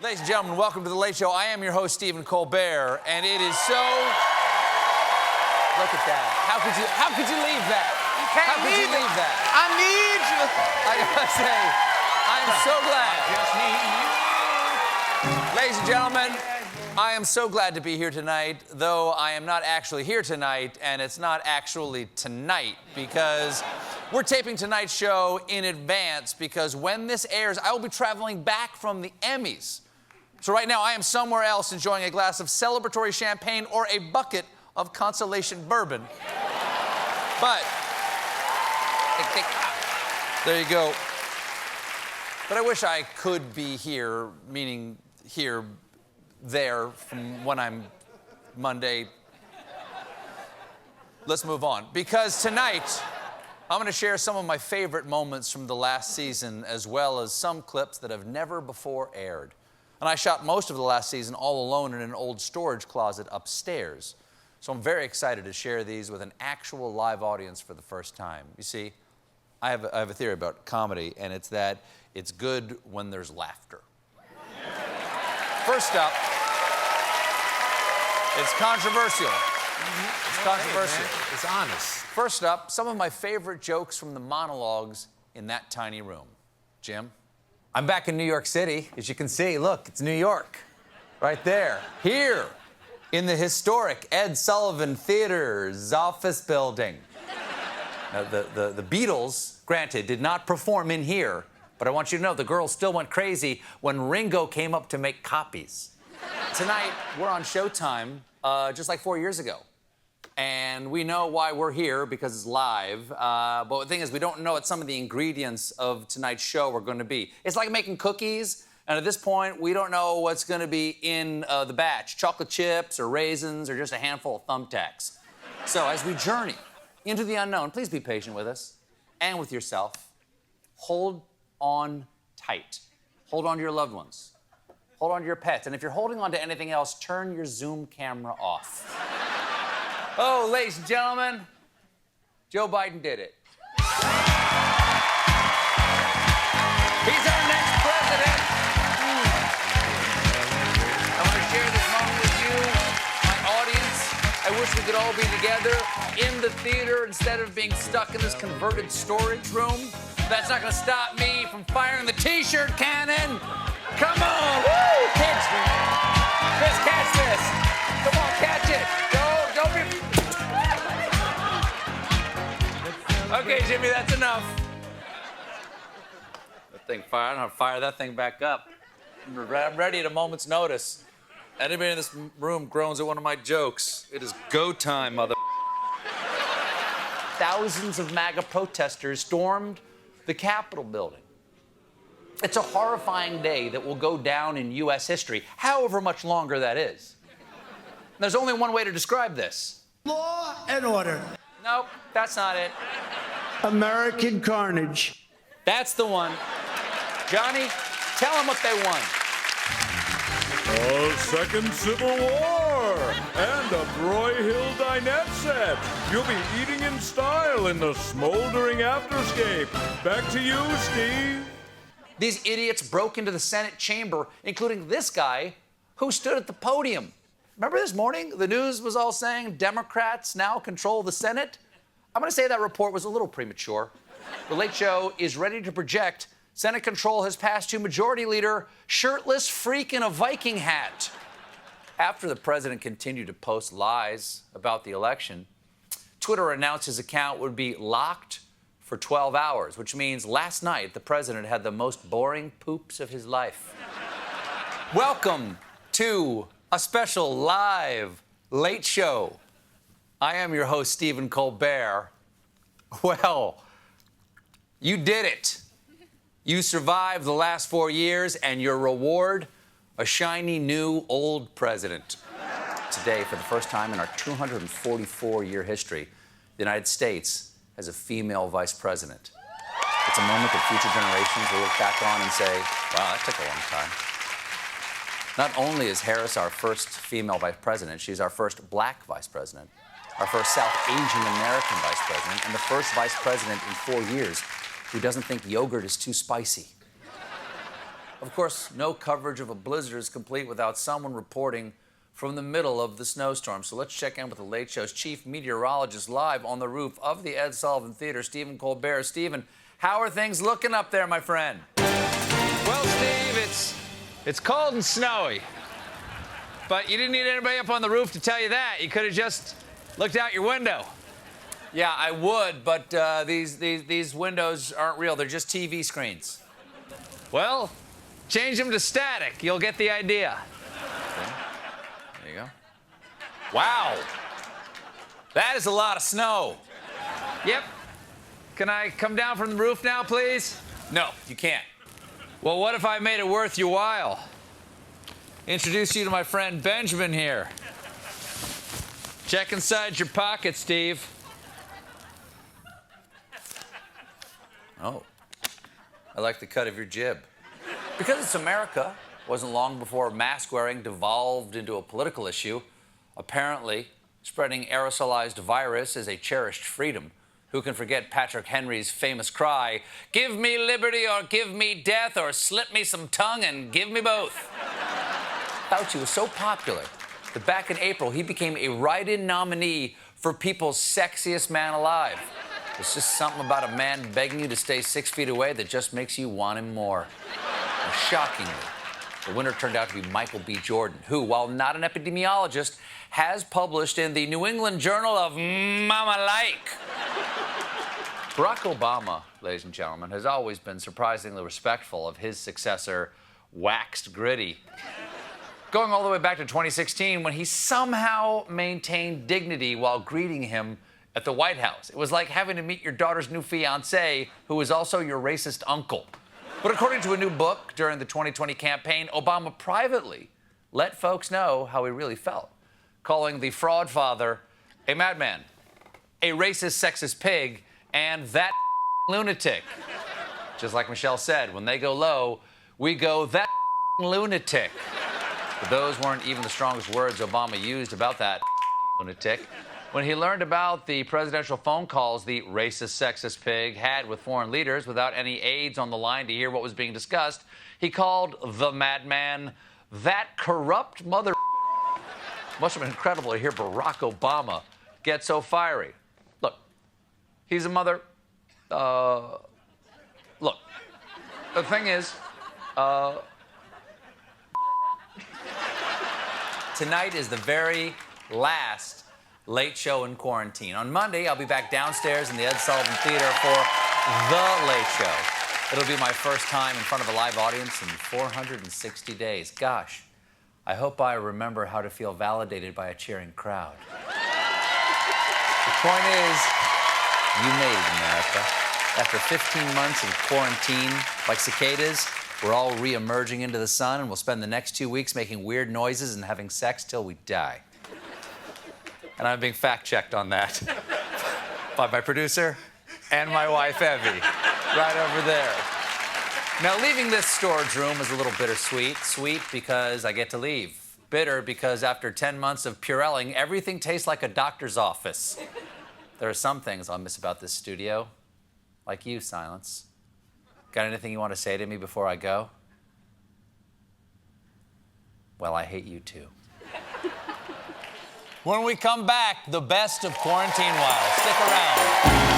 Ladies and gentlemen, welcome to The Late Show. I am your host, Stephen Colbert, and it is so... Look at that. How could you leave that? You can't How could you leave that? I need you. I gotta say, I'm so glad. Ladies and gentlemen, I am so glad to be here tonight, though I am not actually here tonight, and it's not actually tonight, because we're taping tonight's show in advance, because when this airs, I will be traveling back from the Emmys. So right now, I am somewhere else enjoying a glass of celebratory champagne or a bucket of Constellation bourbon. But, there you go. But I wish I could be here, meaning here, there, from when I'm Monday. Let's move on. Because tonight, I'm going to share some of my favorite moments from the last season, as well as some clips that have never before aired. And I shot most of the last season all alone in an old storage closet upstairs. So I'm very excited to share these with an actual live audience for the first time. You see, I have a theory about comedy, and it's that it's good when there's laughter. First up, it's controversial. It's controversial. Hey, it's honest. First up, some of my favorite jokes from the monologues in that tiny room. Jim? I'm back in New York City. As you can see, look, it's New York. Right there. Here, in the historic Ed Sullivan Theater's office building. Now, the Beatles, granted, did not perform in here, but I want you to know the girls still went crazy when Ringo came up to make copies. Tonight, we're on Showtime, just like 4 years ago. And we know why we're here, because it's live. But the thing is, we don't know what some of the ingredients of tonight's show are going to be. It's like making cookies, and at this point, we don't know what's going to be in the batch. Chocolate chips, or raisins, or just a handful of thumbtacks. So as we journey into the unknown, please be patient with us and with yourself. Hold on tight. Hold on to your loved ones. Hold on to your pets. And if you're holding on to anything else, turn your Zoom camera off. Oh, ladies and gentlemen, Joe Biden did it. He's our next president. I want to share this moment with you, my audience. I wish we could all be together in the theater instead of being stuck in this converted storage room. That's not going to stop me from firing the T-shirt cannon. Come on, woo, kids. Chris, catch this. Come on, catch it. Don't be... Okay, Jimmy, that's enough. That thing fired. I'm gonna fire that thing back up. I'm ready at a moment's notice. Anybody in this room groans at one of my jokes, it is go time, mother. Thousands of MAGA protesters stormed the Capitol building. It's a horrifying day that will go down in U.S. history, however much longer that is. There's only one way to describe this. Law and order. Nope, that's not it. American carnage. That's the one. Johnny, tell them what they won. A second Civil War and a Broyhill dinette set. You'll be eating in style in the smoldering afterscape. Back to you, Steve. These idiots broke into the Senate chamber, including this guy who stood at the podium. Remember this morning? The news was all saying Democrats now control the Senate. I'm going to say that report was a little premature. The Late Show is ready to project Senate control has passed to Majority Leader shirtless freak in a Viking hat. After the president continued to post lies about the election, Twitter announced his account would be locked for 12 hours, which means last night the president had the most boring poops of his life. Welcome to a special live Late Show. I am your host, Stephen Colbert. Well, you did it. You survived the last 4 years, and your reward, a shiny new old president. Today, for the first time in our 244-year history, the United States has a female vice president. It's a moment that future generations will look back on and say, wow, that took a long time. Not only is Harris our first female vice president, she's our first black vice president, our first South Asian American vice president, and the first vice president in 4 years who doesn't think yogurt is too spicy. Of course, no coverage of a blizzard is complete without someone reporting from the middle of the snowstorm. So let's check in with the Late Show's chief meteorologist live on the roof of the Ed Sullivan Theater, Stephen Colbert. Stephen, how are things looking up there, my friend? Well, Steve, it's cold and snowy. But you didn't need anybody up on the roof to tell you that. You could have just looked out your window. Yeah, I would, but these windows aren't real. They're just TV screens. Well, change them to static. You'll get the idea. Okay. There you go. Wow. That is a lot of snow. Yep. Can I come down from the roof now, please? No, you can't. Well, what if I made it worth your while? Introduce you to my friend Benjamin here. Check inside your pocket, Steve. Oh, I like the cut of your jib. Because it's America, wasn't long before mask wearing devolved into a political issue. Apparently, spreading aerosolized virus is a cherished freedom. Who can forget Patrick Henry's famous cry, "Give me liberty or give me death, or slip me some tongue and give me both"? Fauci was so popular that back in April, he became a write-in nominee for People's Sexiest Man Alive. It's just something about a man begging you to stay 6 feet away that just makes you want him more. And shockingly, the winner turned out to be Michael B. Jordan, who, while not an epidemiologist, has published in the New England Journal of Mama Like. Barack Obama, ladies and gentlemen, has always been surprisingly respectful of his successor, Waxed Gritty. Going all the way back to 2016, when he somehow maintained dignity while greeting him at the White House. It was like having to meet your daughter's new fiancé, who is also your racist uncle. But according to a new book during the 2020 campaign, Obama privately let folks know how he really felt, calling the fraud father a madman, a racist, sexist pig, and that lunatic. Just like Michelle said, when they go low, we go that lunatic. But those weren't even the strongest words Obama used about that lunatic. When he learned about the presidential phone calls the racist, sexist pig had with foreign leaders without any aides on the line to hear what was being discussed, he called the madman that corrupt mother. Must have been incredible to hear Barack Obama get so fiery. Look, he's a mother. Look, the thing is, tonight is the very last Late Show in quarantine. On Monday, I'll be back downstairs in the Ed Sullivan Theater for The Late Show. It'll be my first time in front of a live audience in 460 days. Gosh, I hope I remember how to feel validated by a cheering crowd. The point is, you made it, America. After 15 months in quarantine, like cicadas, we're all re-emerging into the sun, and we'll spend the next 2 weeks making weird noises and having sex till we die. And I'm being fact-checked on that by my producer and my wife, Evie, right over there. Now, leaving this storage room is a little bittersweet. Sweet because I get to leave. Bitter because after 10 months of Purelling, everything tastes like a doctor's office. There are some things I'll miss about this studio, like you, Silence. Got anything you want to say to me before I go? Well, I hate you too. When we come back, the best of Quarantine Wild. Stick around.